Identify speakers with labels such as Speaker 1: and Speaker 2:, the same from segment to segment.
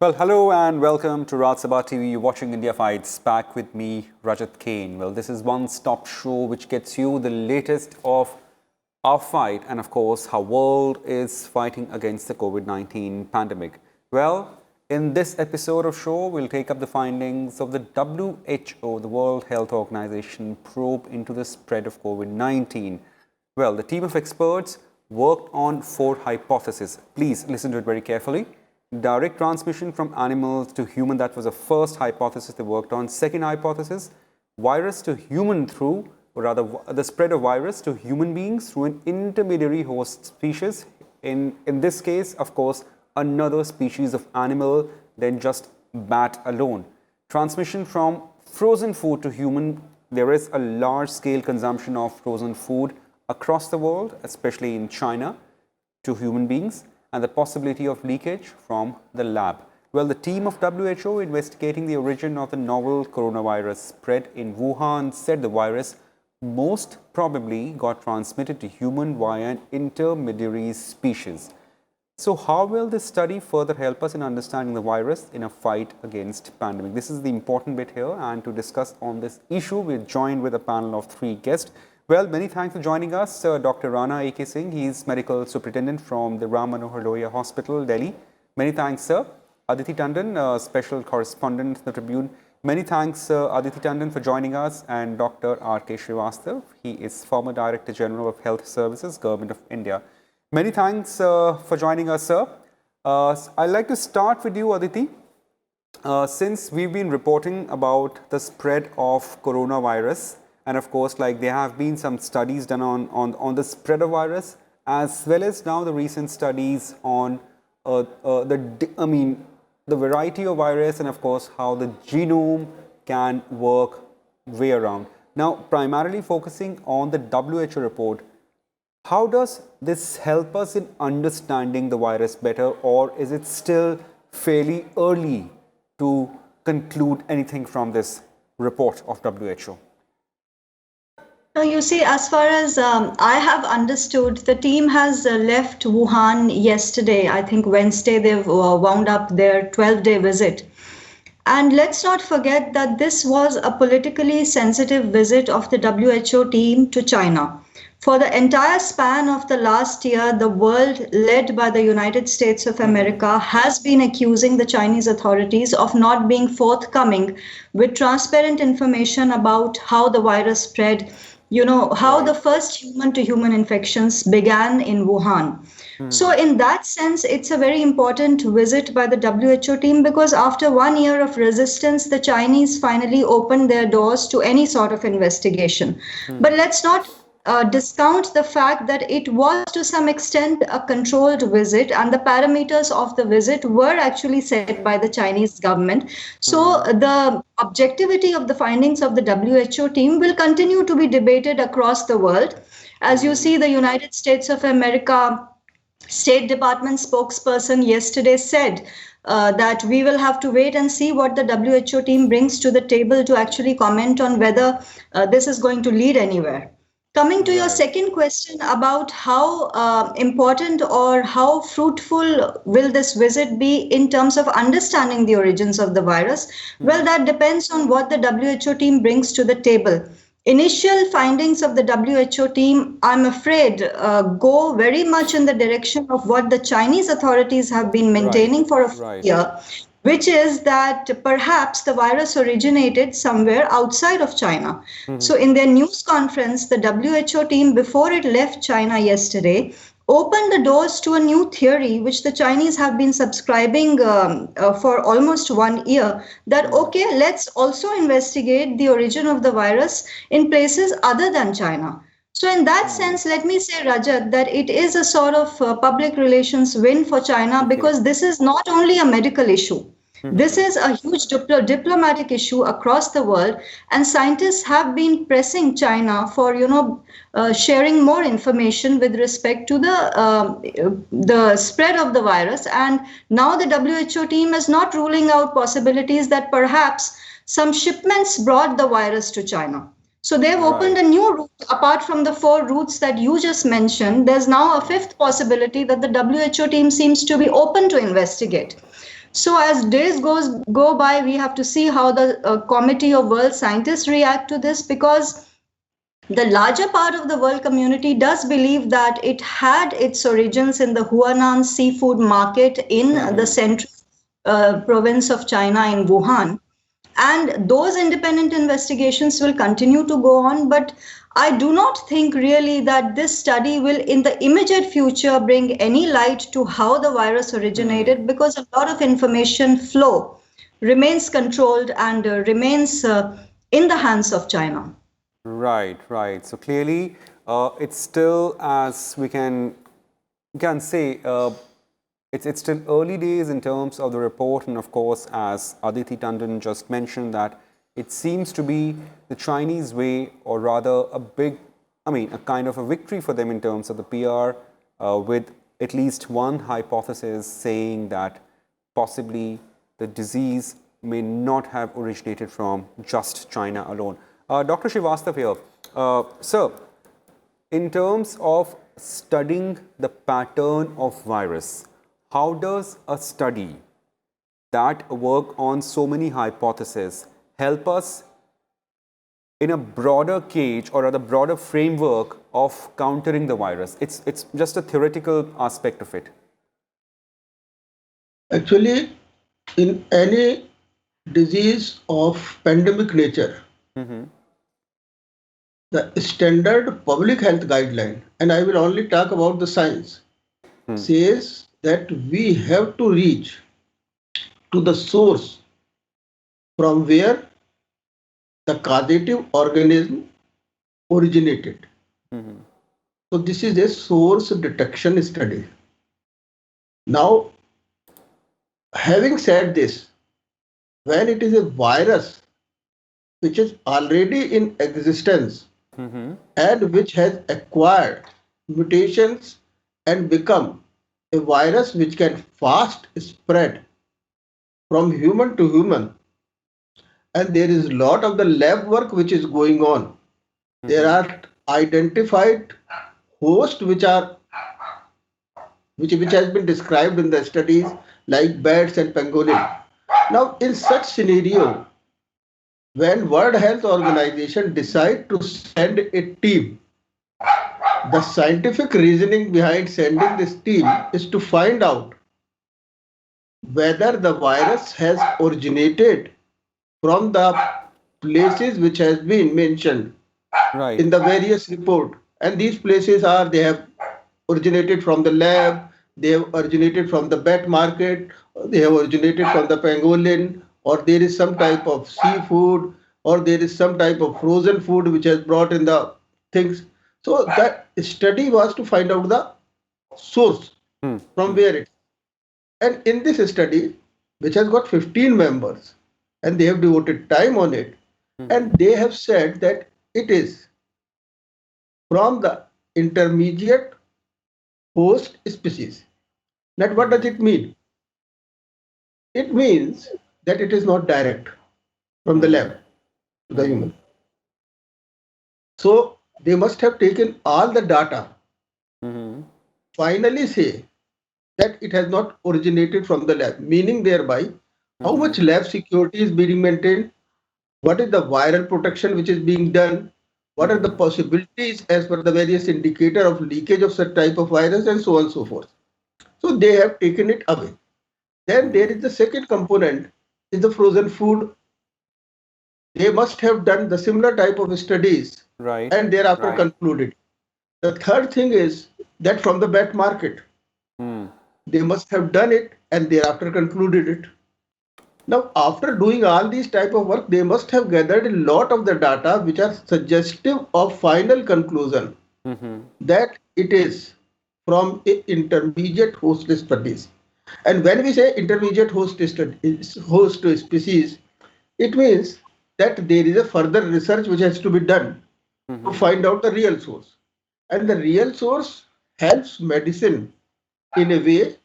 Speaker 1: Well, hello and welcome to Rajat TV. You're watching India Fights, back with me, Rajat Kain. Well, this is one-stop show which gets you the latest of our fight and, of course, how world is fighting against the COVID-19 pandemic. Well, in this episode of show, we'll take up the findings of the WHO, the World Health Organization, probe into the spread of COVID-19. Well, the team of experts worked on 4 hypotheses. Please listen to it very carefully. Direct transmission from animals to human, that was the first hypothesis they worked on. Second hypothesis, virus to human through, or rather the spread of virus to human beings through an intermediary host species. In this case, of course, another species of animal than just bat alone. Transmission from frozen food to human. There is a large scale consumption of frozen food across the world, especially in China, to human beings, and the possibility of leakage from the lab. Well, the team of WHO investigating the origin of the novel coronavirus spread in Wuhan said the virus most probably got transmitted to human via an intermediary species. So how will this study further help us in understanding the virus in a fight against pandemic? This is the important bit here, and to discuss on this issue, we're joined with a panel of 3 guests. Well, many thanks for joining us, Dr. Rana A.K. Singh. He is Medical Superintendent from the Ram Manohar Lohia Hospital, Delhi. Many thanks, sir. Aditi Tandon, Special Correspondent, the Tribune. Many thanks, Aditi Tandon, for joining us, and Dr. R.K. Srivastava. He is former Director General of Health Services, Government of India. Many thanks for joining us, sir. I'd like to start with you, Aditi. Since we've been reporting about the spread of coronavirus, and of course, like there have been some studies done on the spread of virus, as well as now the recent studies on the variety of virus, and of course how the genome can work way around. Now, primarily focusing on the WHO report, how does this help us in understanding the virus better, or is it still fairly early to conclude anything from this report of WHO?
Speaker 2: No, you see, as far as I have understood, the team has left Wuhan yesterday. I think Wednesday they've wound up their 12-day visit. And let's not forget that this was a politically sensitive visit of the WHO team to China. For the entire span of the last year, the world, led by the United States of America, has been accusing the Chinese authorities of not being forthcoming with transparent information about how the virus spread, how the first human-to-human infections began in Wuhan. So in that sense, it's a very important visit by the WHO team, because after 1 year of resistance, the Chinese finally opened their doors to any sort of investigation. But let's not discount the fact that it was to some extent a controlled visit, and the parameters of the visit were actually set by the Chinese government. So the objectivity of the findings of the WHO team will continue to be debated across the world. As you see, the United States of America State Department spokesperson yesterday said that we will have to wait and see what the WHO team brings to the table to actually comment on whether this is going to lead anywhere. Coming to your second question about how important or how fruitful will this visit be in terms of understanding the origins of the virus, well, that depends on what the WHO team brings to the table. Initial findings of the WHO team, I'm afraid, go very much in the direction of what the Chinese authorities have been maintaining for a year, which is that perhaps the virus originated somewhere outside of China. So in their news conference, the WHO team, before it left China yesterday, opened the doors to a new theory which the Chinese have been subscribing for almost 1 year, that, okay, let's also investigate the origin of the virus in places other than China. So in that sense, let me say, Rajat, that it is a sort of public relations win for China, because this is not only a medical issue. This is a huge diplomatic issue across the world, and scientists have been pressing China for, sharing more information with respect to the spread of the virus. And now the WHO team is not ruling out possibilities that perhaps some shipments brought the virus to China. So they've opened a new route apart from the 4 routes that you just mentioned. There's now a 5th possibility that the WHO team seems to be open to investigate. So as days go by, we have to see how the Committee of World Scientists react to this, because the larger part of the world community does believe that it had its origins in the Huanan seafood market in the central province of China in Wuhan. And those independent investigations will continue to go on. But I do not think really that this study will, in the immediate future, bring any light to how the virus originated, because a lot of information flow remains controlled and remains in the hands of China.
Speaker 1: Right, right. So clearly, it's still, as we can say, it's still early days in terms of the report, and of course, as Aditi Tandon just mentioned, that it seems to be the Chinese way, or rather a kind of a victory for them in terms of the PR, with at least one hypothesis saying that possibly the disease may not have originated from just China alone. Dr. Srivastava here. Sir, in terms of studying the pattern of virus, how does a study that work on so many hypotheses help us in a broader cage, or rather broader framework of countering the virus? It's just a theoretical aspect of it.
Speaker 3: Actually, in any disease of pandemic nature, the standard public health guideline, and I will only talk about the science, says that we have to reach to the source from where the causative organism originated. So this is a source detection study. Now, having said this, when it is a virus which is already in existence and which has acquired mutations and become a virus which can fast spread from human to human, and there is a lot of the lab work which is going on. There are identified hosts which has been described in the studies, like bats and pangolin. Now, in such scenario, when World Health Organization decide to send a team, the scientific reasoning behind sending this team is to find out whether the virus has originated from the places which has been mentioned in the various report. And these places are, they have originated from the lab, they have originated from the bat market, they have originated from the pangolin, or there is some type of seafood, or there is some type of frozen food which has brought in the things. So that study was to find out the source from where it. And in this study, which has got 15 members, and they have devoted time on it, and they have said that it is from the intermediate host species. Now, what does it mean? It means that it is not direct from the lab to the human. So they must have taken all the data, finally say that it has not originated from the lab, meaning thereby how much lab security is being maintained, what is the viral protection which is being done, what are the possibilities as per the various indicator of leakage of such type of virus, and so on and so forth. So they have taken it away. Then there is the second component, is the frozen food. They must have done the similar type of studies, and thereafter concluded. The third thing is that from the bat market, they must have done it and thereafter concluded it. Now, after doing all these type of work, they must have gathered a lot of the data which are suggestive of final conclusion that it is from intermediate host studies. And when we say intermediate host species, it means that there is a further research which has to be done to find out the real source. And the real source helps medicine in a way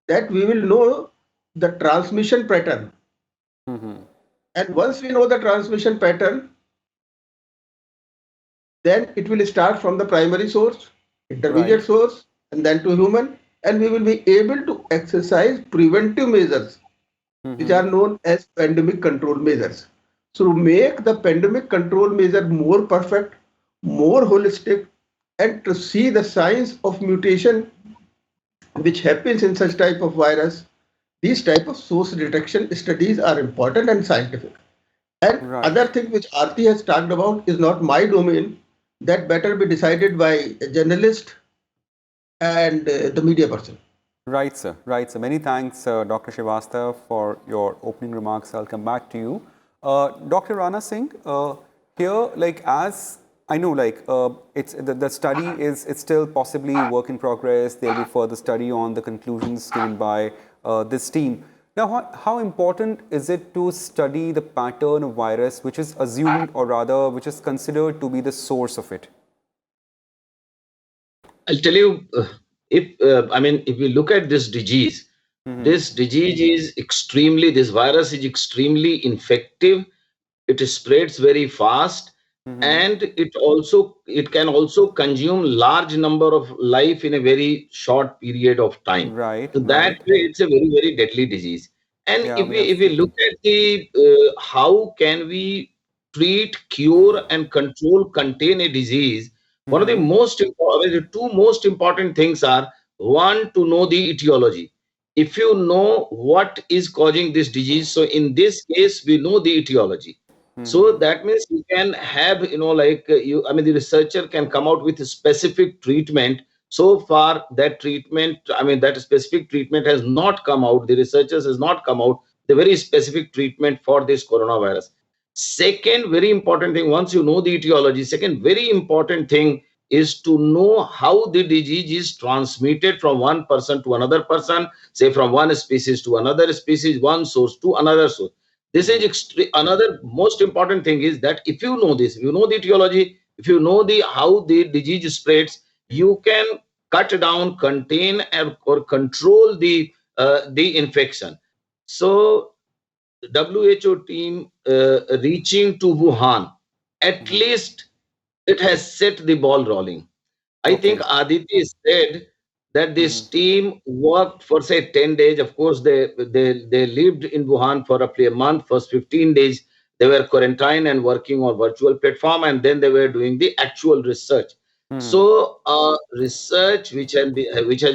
Speaker 3: that we will know the transmission pattern. And once we know the transmission pattern, then it will start from the primary source, intermediate source, and then to human, and we will be able to exercise preventive measures which are known as pandemic control measures. So to make the pandemic control measure more perfect, more holistic, and to see the signs of mutation which happens in such type of virus, these type of source detection studies are important and scientific. And
Speaker 1: Right.
Speaker 3: other thing which Aarti has talked about is not my domain. That better be decided by a journalist and the media person.
Speaker 1: Right, sir. Right, sir. Many thanks, Dr. Srivastava, for your opening remarks. I'll come back to you. Dr. Rana Singh, here, like as I know, like it's the study is it's still possibly work in progress. There'll be further study on the conclusions given by this team. Now, how important is it to study the pattern of virus which is assumed, or rather, which is considered to be the source of it?
Speaker 4: I'll tell you, if we look at this disease, this virus is extremely infective. It spreads very fast, and it can also consume large number of life in a very short period of time.
Speaker 1: Right,
Speaker 4: So that
Speaker 1: right.
Speaker 4: way, it's a very, very deadly disease. And
Speaker 1: Yeah,
Speaker 4: if
Speaker 1: we
Speaker 4: we
Speaker 1: have
Speaker 4: if we
Speaker 1: seen.
Speaker 4: look at the how can we treat, cure, and control, contain a disease, one of the most important, the two most important things are: one, to know the etiology. If you know what is causing this disease, so in this case, we know the etiology. So that means you can have, the researcher can come out with a specific treatment. So far, that treatment, that specific treatment has not come out. The researchers has not come out the very specific treatment for this coronavirus. Second, very important thing, once you know the etiology, second very important thing is to know how the disease is transmitted from one person to another person, say from one species to another species, one source to another source. This is another most important thing is that if you know this, if you know the etiology, if you know the how the disease spreads, you can cut down, contain, or control the infection. So WHO team reaching to Wuhan, at least it has set the ball rolling. I think
Speaker 1: Okay.
Speaker 4: Aditi said that this team worked for say 10 days. Of course, they lived in Wuhan for roughly a month. First 15 days they were quarantined and working on virtual platform, and then they were doing the actual research. So research which has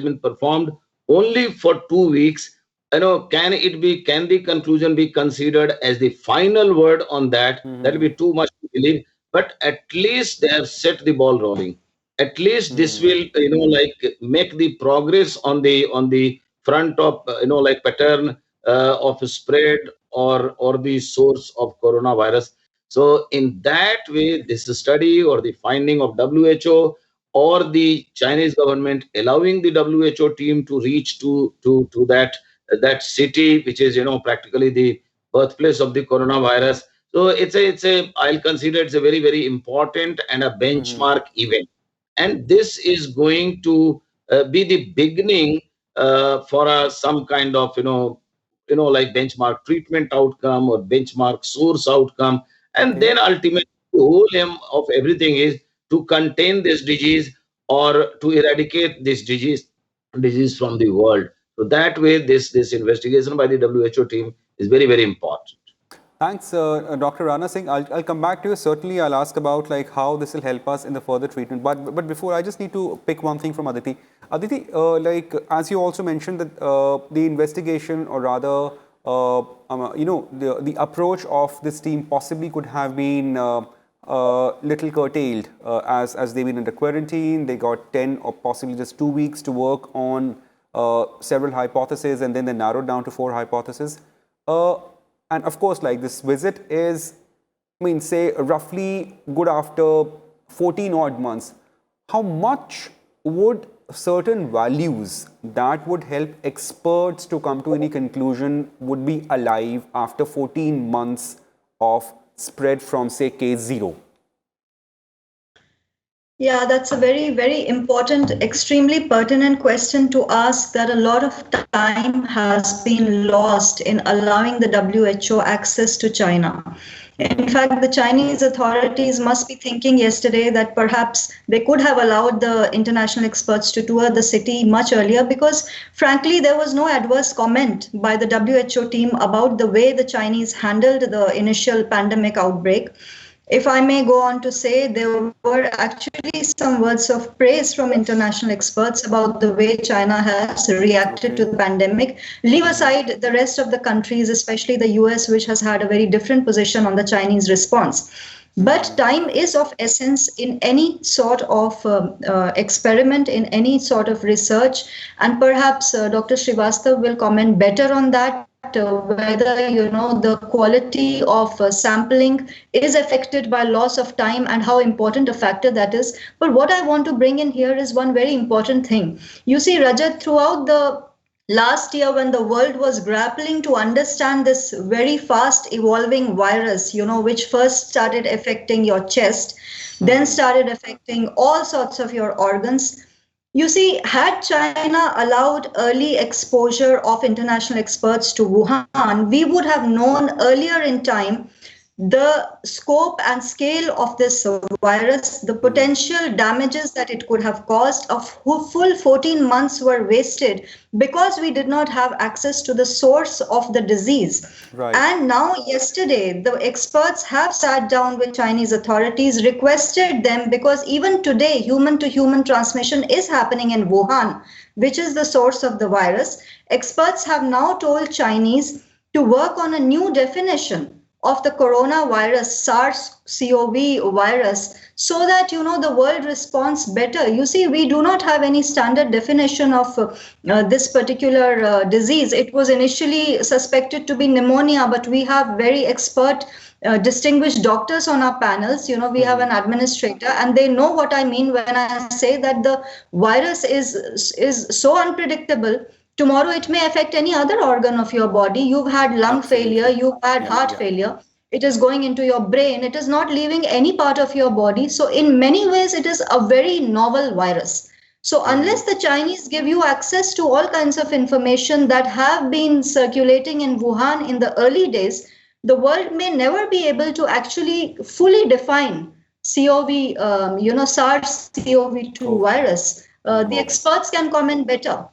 Speaker 4: been performed only for 2 weeks. Can the conclusion be considered as the final word on that? That will be too much to believe. But at least they have set the ball rolling. At least this will make the progress on the front of pattern of spread or the source of coronavirus. So in that way, this study or the finding of WHO or the Chinese government allowing the WHO team to reach to that city, which is practically the birthplace of the coronavirus. So it's a I'll consider it's a very, very important and a benchmark event, and this is going to be the beginning for some kind of like benchmark treatment outcome or benchmark source outcome. And
Speaker 1: Okay.
Speaker 4: then ultimately the whole aim of everything is to contain this disease or to eradicate this disease from the world. So that way this investigation by the WHO team is very, very important.
Speaker 1: Thanks, Dr. Rana Singh. I'll come back to you. Certainly, I'll ask about like how this will help us in the further treatment. But before, I just need to pick one thing from Aditi. Aditi, like as you also mentioned that the investigation, or rather, the approach of this team possibly could have been little curtailed as they've been under quarantine. They got 10 or possibly just 2 weeks to work on several hypotheses, and then they narrowed down to 4 hypotheses. And of course, like this visit is, I mean, say roughly good after 14 odd months. How much would certain values that would help experts to come to any conclusion would be alive after 14 months of spread from, say, case 0?
Speaker 2: Yeah, that's a very, very important, extremely pertinent question to ask, that a lot of time has been lost in allowing the WHO access to China. In fact, the Chinese authorities must be thinking yesterday that perhaps they could have allowed the international experts to tour the city much earlier because, frankly, there was no adverse comment by the WHO team about the way the Chinese handled the initial pandemic outbreak. If I may go on to say, there were actually some words of praise from international experts about the way China has reacted to the pandemic. Leave aside the rest of the countries, especially the US, which has had a very different position on the Chinese response. But time is of essence in any sort of experiment, in any sort of research, and perhaps Dr. Srivastava will comment better on that. Whether the quality of sampling is affected by loss of time and how important a factor that is. But what I want to bring in here is one very important thing. You see, Rajat, throughout the last year when the world was grappling to understand this very fast evolving virus, which first started affecting your chest, then started affecting all sorts of your organs. You see, had China allowed early exposure of international experts to Wuhan, we would have known earlier in time the scope and scale of this virus, the potential damages that it could have caused. A full 14 months were wasted because we did not have access to the source of the disease.
Speaker 1: Right.
Speaker 2: And now, yesterday, the experts have sat down with Chinese authorities, requested them, because even today, human-to-human transmission is happening in Wuhan, which is the source of the virus. Experts have now told Chinese to work on a new definition of the coronavirus, SARS-CoV virus, so that the world responds better. You see, we do not have any standard definition of this particular disease. It was initially suspected to be pneumonia, but we have very expert distinguished doctors on our panels. We have an administrator, and they know what I mean when I say that the virus is so unpredictable. Tomorrow it may affect any other organ of your body. You've had lung failure, you've had heart failure. It is going into your brain. It is not leaving any part of your body. So in many ways, it is a very novel virus. So unless the Chinese give you access to all kinds of information that have been circulating in Wuhan in the early days, the world may never be able to actually fully define SARS-CoV-2 virus. The experts can comment better.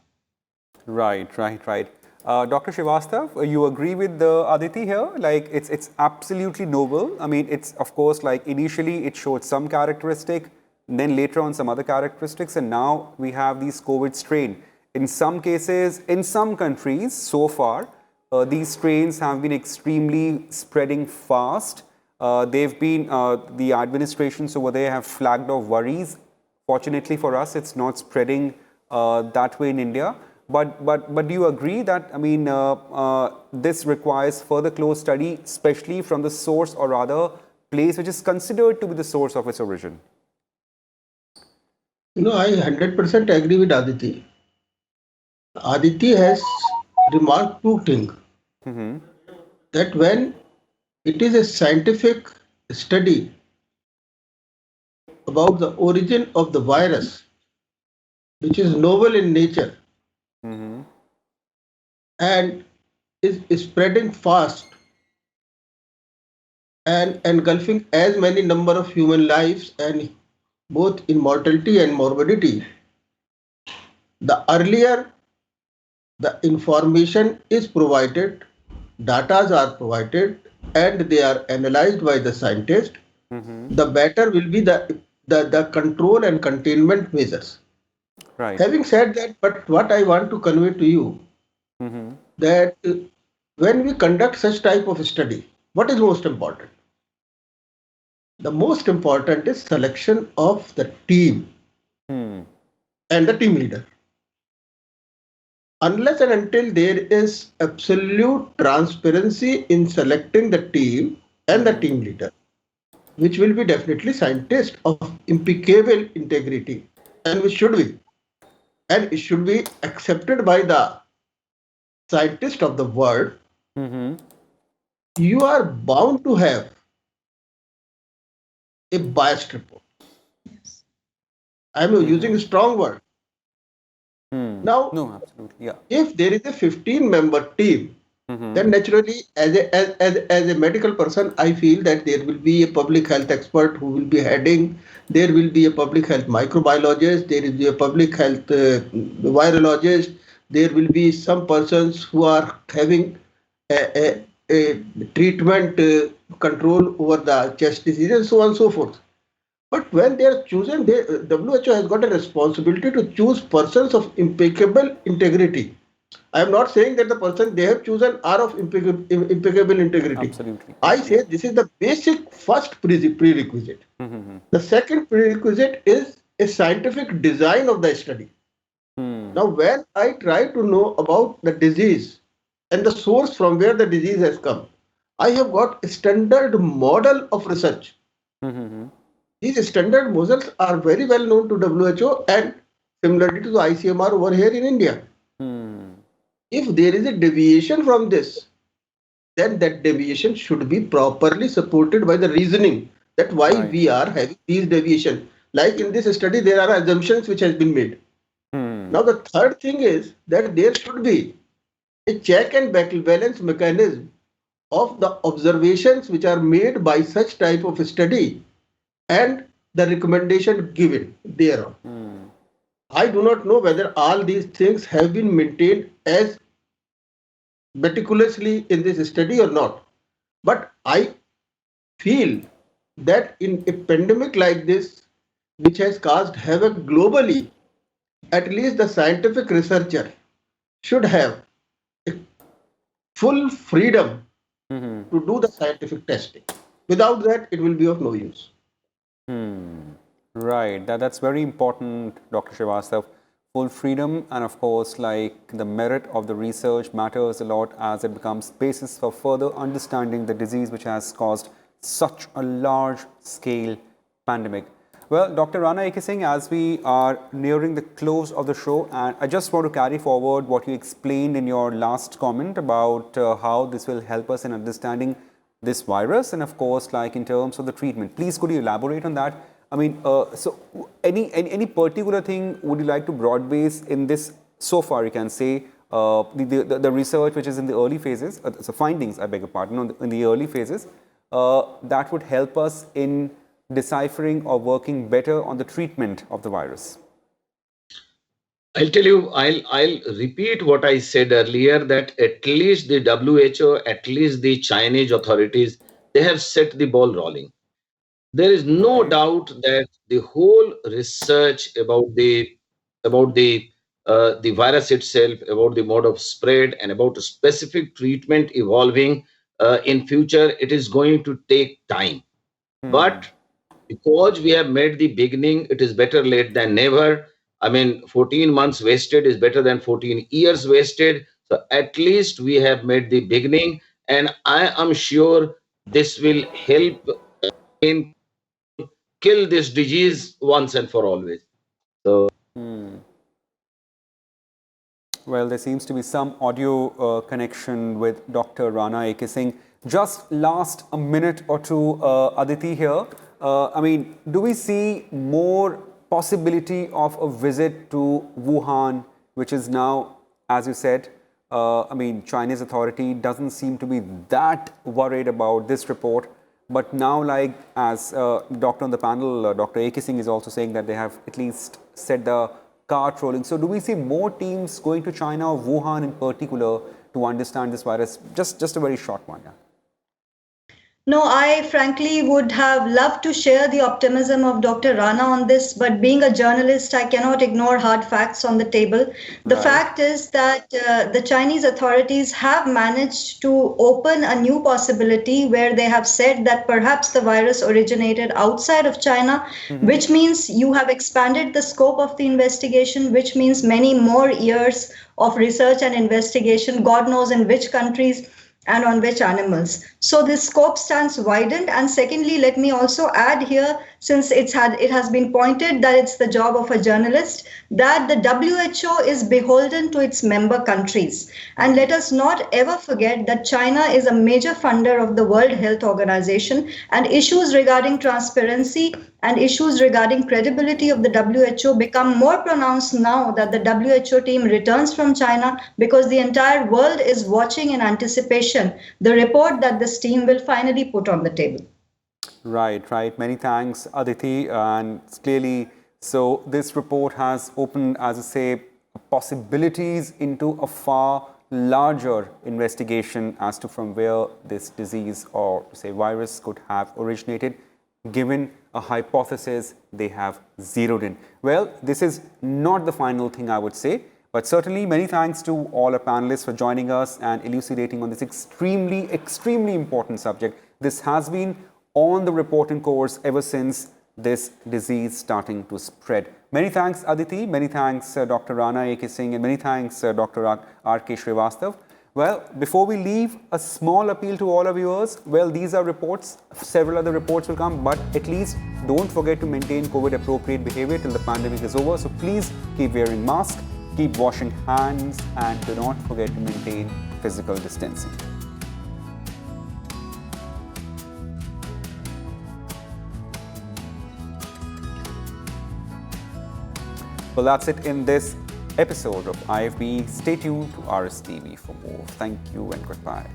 Speaker 1: Right. Dr. Srivastava, you agree with Aditi here? Like, it's absolutely novel. I mean, it's, of course, like initially it showed some characteristic, then later on some other characteristics, and now we have these COVID strain. In some cases, in some countries so far, these strains have been extremely spreading fast. They've been, the administrations over there have flagged off worries. Fortunately for us, it's not spreading that way in India. But do you agree that, I mean, this requires further close study, especially from the source, or rather place which is considered to be the source of its origin?
Speaker 3: I 100% agree with Aditi. Aditi has remarked two things. That when it is a scientific study about the origin of the virus, which is novel in nature, and is spreading fast and engulfing as many number of human lives, and both in mortality and morbidity, the earlier the information is provided, data are provided, and they are analyzed by the scientist, the better will be the control and containment measures.
Speaker 1: Right.
Speaker 3: Having said that, but what I want to convey to you, that when we conduct such type of study, what is most important? The most important is selection of the team and the team leader. Unless and until there is absolute transparency in selecting the team and the team leader, which will be definitely scientists of impeccable integrity, and which should be, and it should be accepted by the scientists of the world, you are bound to have a biased report.
Speaker 2: Yes.
Speaker 3: I'm using a strong word. Now,
Speaker 1: no, absolutely, yeah.
Speaker 3: if there is a 15-member team, then naturally, as a medical person, I feel that there will be a public health expert who will be heading. There will be a public health microbiologist. There will be a public health virologist. There will be some persons who are having a treatment control over the chest disease and so on and so forth. But when they are chosen, WHO has got a responsibility to choose persons of impeccable integrity. I am not saying that the person they have chosen are of impeccable integrity.
Speaker 1: Absolutely.
Speaker 3: I say this is the basic first prerequisite. The second prerequisite is a scientific design of the study. Now, when I try to know about the disease and the source from where the disease has come, I have got a standard model of research. These standard models are very well known to WHO and similarly to the ICMR over here in India. If there is a deviation from this, then that deviation should be properly supported by the reasoning that why we are having these deviations. Like in this study, there are assumptions which has been made. Now the third thing is that there should be a check and balance mechanism of the observations which are made by such type of study and the recommendation given thereon. I do not know whether all these things have been maintained as meticulously in this study or not. But I feel that in a pandemic like this, which has caused havoc globally, at least the scientific researcher should have full freedom to do the scientific testing. Without that, it will be of no use.
Speaker 1: Right. That's very important, Dr. Srivastava. Full freedom, and of course, like the merit of the research matters a lot as it becomes basis for further understanding the disease which has caused such a large scale pandemic. Well, Dr. Rana Singh, as we are nearing the close of the show, and I just want to carry forward what you explained in your last comment about how this will help us in understanding this virus, and of course, like in terms of the treatment. Please, could you elaborate on that? I mean, so any particular thing would you like to broad base in this so far? You can say the research which is in the early phases, so findings, I beg your pardon, in the early phases, that would help us in deciphering or working better on the treatment of the virus.
Speaker 4: I'll tell you, I'll repeat what I said earlier, that at least the WHO, at least the Chinese authorities, they have set the ball rolling. There is no doubt that the whole research about the virus itself, about the mode of spread, and about a specific treatment evolving in future, it is going to take time. But because we have made the beginning, it is better late than never. I mean, 14 months wasted is better than 14 years wasted. So at least we have made the beginning, and I am sure this will help in kill this disease once and for always. So,
Speaker 1: well, there seems to be some audio connection with Dr. Rana Singh. Just last a minute or two, Aditi here. I mean, do we see more possibility of a visit to Wuhan, which is now, as you said, I mean, Chinese authority doesn't seem to be that worried about this report. But now, like as doctor on the panel, Dr. Singh is also saying that they have at least set the cart rolling. So do we see more teams going to China or Wuhan in particular to understand this virus? Just a very short one. Yeah.
Speaker 2: No, I frankly would have loved to share the optimism of Dr. Rana on this, but being a journalist, I cannot ignore hard facts on the table. The fact is that the Chinese authorities have managed to open a new possibility where they have said that perhaps the virus originated outside of China, which means you have expanded the scope of the investigation, which means many more years of research and investigation, God knows in which countries and on which animals. So this scope stands widened. And secondly, let me also add here since it has been pointed that it's the job of a journalist, that the WHO is beholden to its member countries. And let us not ever forget that China is a major funder of the World Health Organization, and issues regarding transparency and issues regarding credibility of the WHO become more pronounced now that the WHO team returns from China, because the entire world is watching in anticipation the report that this team will finally put on the table.
Speaker 1: Right, right. Many thanks, Aditi. And clearly, so this report has opened, as I say, possibilities into a far larger investigation as to from where this disease or say virus could have originated, given a hypothesis they have zeroed in. Well, this is not the final thing, I would say, but certainly many thanks to all our panelists for joining us and elucidating on this extremely, extremely important subject. This has been on the reporting course ever since this disease starting to spread. Many thanks, Aditi. Many thanks, Dr. Rana A.K. Singh, and many thanks, Dr. R.K. Srivastava. Well, before we leave, a small appeal to all our viewers. Well, these are reports. Several other reports will come, but at least don't forget to maintain COVID-appropriate behavior till the pandemic is over. So please keep wearing masks, keep washing hands, and do not forget to maintain physical distancing. Well, that's it in this episode of IFB. Stay tuned to RSTV for more. Thank you and goodbye.